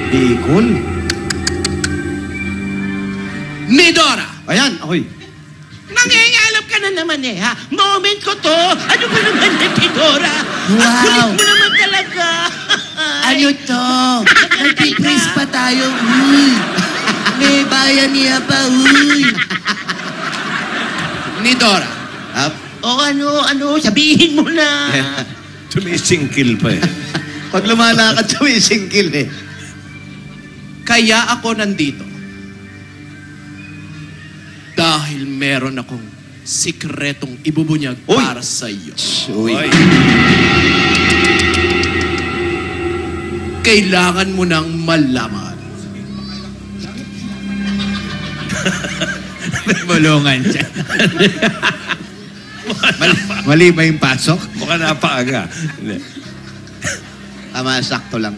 Bicol? Ni Dora! Ayan, ako'y. Nangingialam ka na naman eh, ha? Moment ko to. Ano ba naman yan, Tidora? Wow. Ang kulit mo naman talaga. Ano to? Nagpipris pa tayo, uy. May bayan niya pa, uy. Ni Dora. O ano, sabihin mo na. Tumisingkil pa eh. Pag lumalakad, sumisingkil eh. Kaya ako nandito. Dahil meron akong sikretong ibubunyag Uy! para sa iyo. Uy. Kailangan mo nang malaman. Bulungan siya. Mali ba yung pasok? Mukhang napaaga. Tama, sakto lang.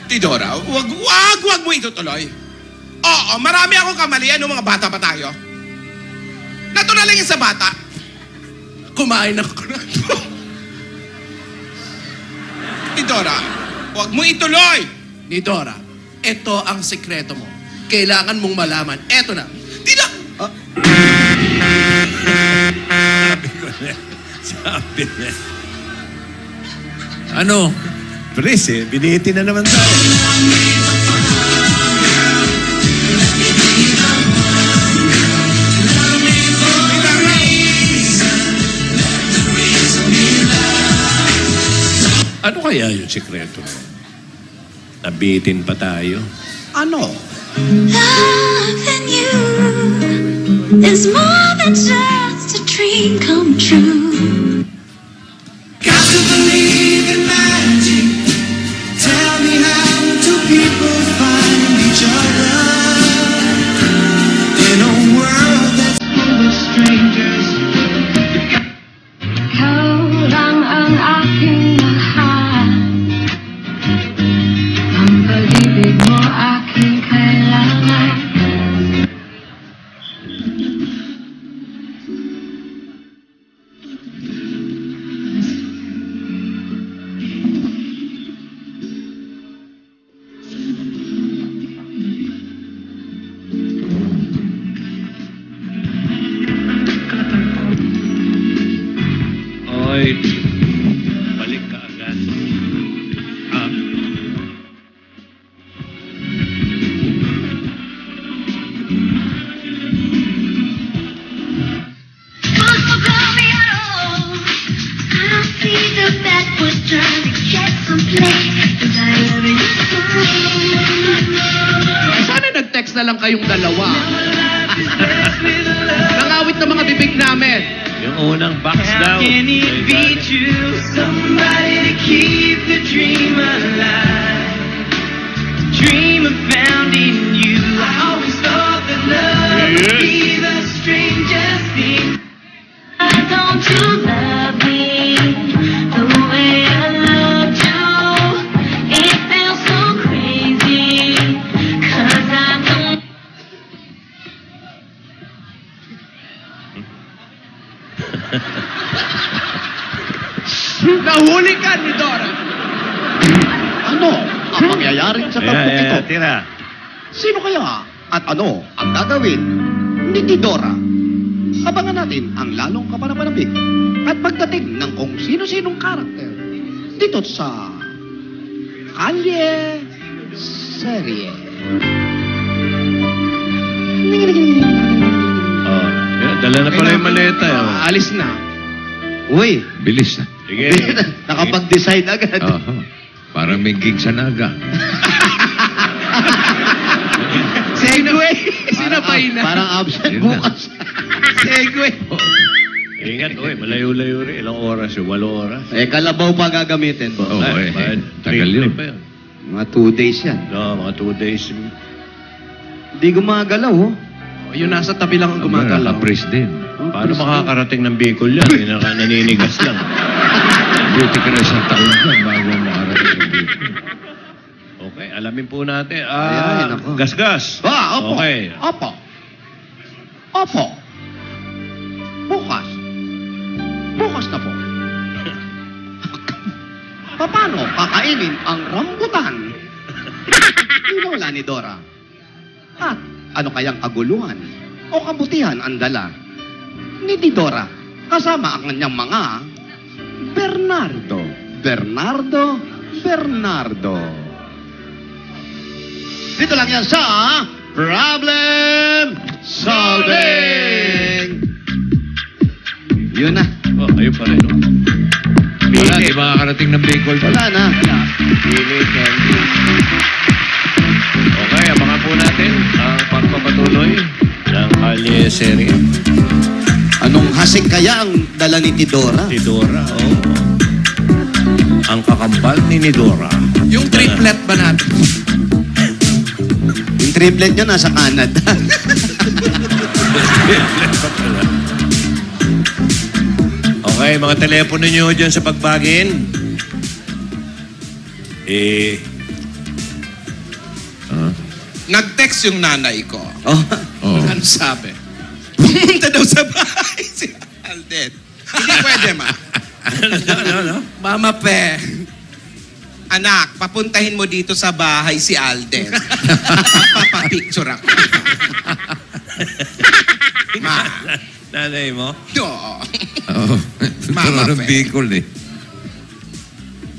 Tidora, wag mo itutuloy. Oo, marami akong kamalian ng mga bata pa tayo. Nato na lang yan sa bata. Kumain ako na. Tidora, wag mo ituloy. Ni Dora, ito ang sikreto mo. Kailangan mong malaman. Eto na. Sabi niya. Ano? Pres eh, biniti na naman tayo. Ano kaya yung sikreto mo? Nabitin pa tayo. Ano? Loving you is more than just a dream come true. Got to believe in magic. Tell me how do people find each other in a world that's full of strangers? Ikaw lang ang aking mahal. Ang pag-ibig mo aking kailangan. Oy, balik ka agad. Ah. Don't tell me at all. I don't see the backward turn to get some play. 'Cause I love you Sana nag-text na lang kayong dalawa. Nangawit na mga bibig namin. Yung unang box How daw. can it be true? Somebody to keep the dream alive. Dream I found in you. I always thought that love would be the strangest thing. Don't you love me the way I love you? It feels so crazy. 'Cause I don't. Nahuli ka ni Dora. Ano ang mangyayari sa tagpong ito? Tira. Sino kaya at ano ang gagawin ni Tidora? Abangan natin ang lalong kapanapanabik at pagdating ng kung sino-sinong karakter dito sa Kalye Serye. Oh, yeah, dala na pala yung maleta. Oh. Alis na. Uy, Bilis na. Sige. nakapag-decide agad. Parang may gig sa naga. Segway. Sinapay na. Parang absent Yun na. bukas. Segway. Ingat, oy, malayo-layo rin. Ilang oras yun? 8 oras? Kalabaw pa gagamitin, boss. Oh, Ay, tagal yun. Pa yun. Mga 2 days yan. No, mga 2 days. Hindi gumagalaw, oh. Yung nasa tabi lang ang gumagalaw. Naka-press din. Oh, Paano press makakarating ng Bicol yan? Naninigas lang. Buti ka na isang taon yan bago makarating ng Bicol. Okay, alamin po natin. Ayan, ako. Gasgas. Opo. Okay. Opo. Opo. Bukas. Bukas na po. Paano kakainin ang rambutan? pinawala ni Dora? At ano kayang kaguluhan o kabutihan ang dala ni Dora kasama ang kanyang mga Bernardo. Dito lang yan sa Problem Solving! Yun na. Oh, ayun pa rin. Wala, di makakarating ng Bicol. Wala na. Pili, candy. Okay, abangan po natin ang pagpapatuloy ng Kalye Serie. Anong hasing kaya ang dala ni Tidora? Tidora, oo. Ang kakambal ni Nidora. Yung triplet ba natin? Yung triplet nyo nasa Canada. Okay, mga telepono nyo dyan sa pagbagin. Nag-text yung nanay ko. Oh. Oh. Ano sabi? Pumunta daw sa bahay si Alden. Hindi pwede, ma. Ano? Mama Pe. Anak, papuntahin mo dito sa bahay si Alden. Papapicture ako. Ma. Nanay mo? Oo. Oo. Mama Ito ng Fe. Bicol eh.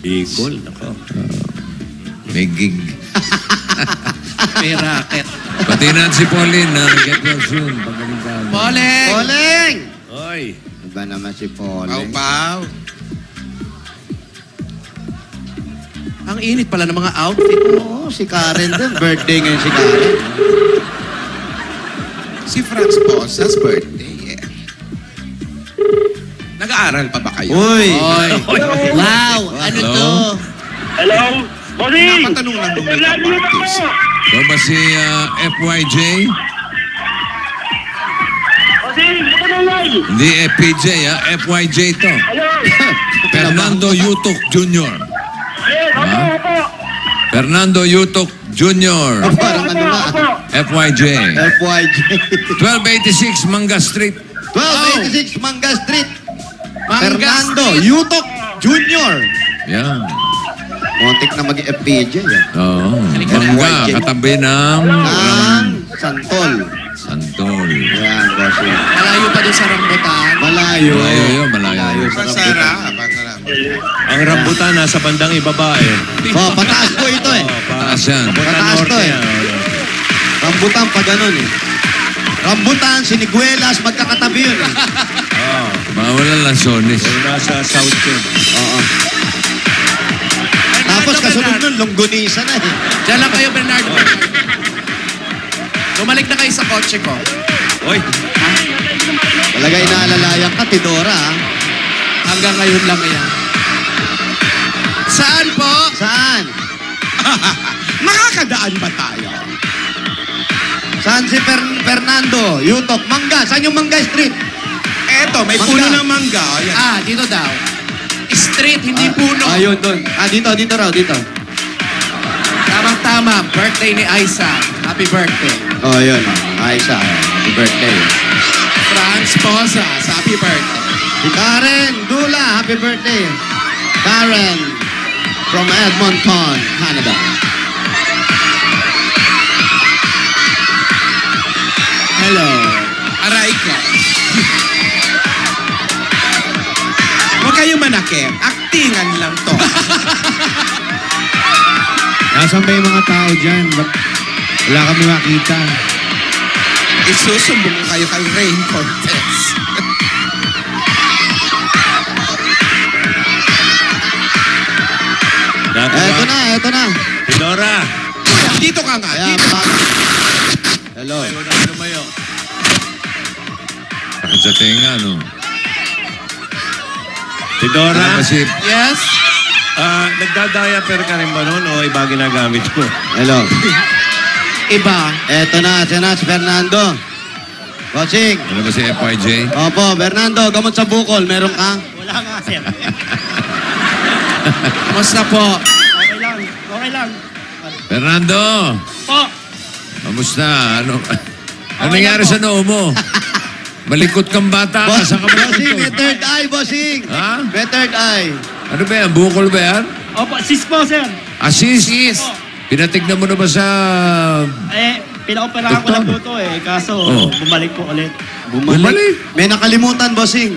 Bicol? Ako. May gig. May racket. Pati na si Pauline na get well soon. Pagaling ka. Poleng! Poleng! Oy. Iba naman si Pau, Poleng. pau. Ang init pala ng mga outfit mo. Oo, si Karen din. Birthday ngayon si Karen. Si Franz Posa's birthday. Yeah. Nag-aaral pa ba kayo? Uy! Wow, ano Hello? to? Hello? Bossing! Napatanong lang nung Lagi makeup naman artist. ako! So ba si FYJ? Bossing, ito na lang! Hindi FPJ ha? FYJ to. Hello? Fernando Yutok Jr. Yes, opo. Fernando Yutok Jr. Parang ano na. FYJ. FYJ. 1286 Manga Street. 1286 Manga Street. Manga Fernando Street. Yutok Jr. Yan. Montik na mag-FPJ yan. Oo. Mangga, katabi ng Ang Santol. Santol. Yan, bossing. Malayo pa doon sa rambutan. Malayo. Malayo yun, malayo. Masarap. Ang rambutan nasa bandang ibaba eh. Oh, pataas po ito eh. Pataas yan. Pataas to eh. Rambutan pa ganun eh. Rambutan, siniguelas, magkakatabi yun eh. Oo. Mawalan lang sonis. Nasa south yun. Oo. Tapos kasunod nun, longganisa na eh. Diyan lang kayo, Bernardo. Bumalik na kayo sa kotse ko. Oy. Talagay na alalayan ka, Tidora ah. Hanggang ngayon lang yan. Saan po? Saan? Makakadaan ba tayo? Saan si Fernando? Yutok, Mangga. Saan yung Mangga Street? Eto, may Mangga. puno ng mangga. Ayan. Ah, dito daw. Street, hindi puno. Ayun, doon. Dito raw, dito. Tamang-tama, birthday ni Aiza. Happy birthday. Oh, yun. Aisa, happy birthday. Franz Posas, happy birthday. Si Karen Dula, happy birthday. Karen from Edmonton, Canada. Hello. Aray ko. Huwag kayo manakit. Aktingan lang to. Nasaan ba yung mga tao dyan? Wala kami makita. Isusumbong kayo kay Rain Cortez. Eto na. Tidora. Dito ka nga. Ayan, Dito. Hello. Lumayo. Bakit sa tenga, no? Tidora. Ano ba si... Yes? Nagdadaya-per ka rin ba noon o iba ginagamit ko? Hello. Iba. Eto na si Fernando. Bossing. Ano ba si FYJ? Opo, Fernando, gamot sa bukol. Meron ka? Wala nga, sir. Kamusta po? Okay lang. Fernando! Po, Kamusta? Ano nangyari sa noo mo? Malikot kang bata ka. Saan ka Bossing, may malikutot? third eye, bossing. Ha? May third eye. Ano ba yan? Bukol ba yan? opo, sis po, sir. Asis? Sis. Pinatignan mo na ba sa... Pinaoperahan ko Doktor? na po ito eh. Kaso, Oh. bumalik po ulit. Bumalik? May nakalimutan, bossing.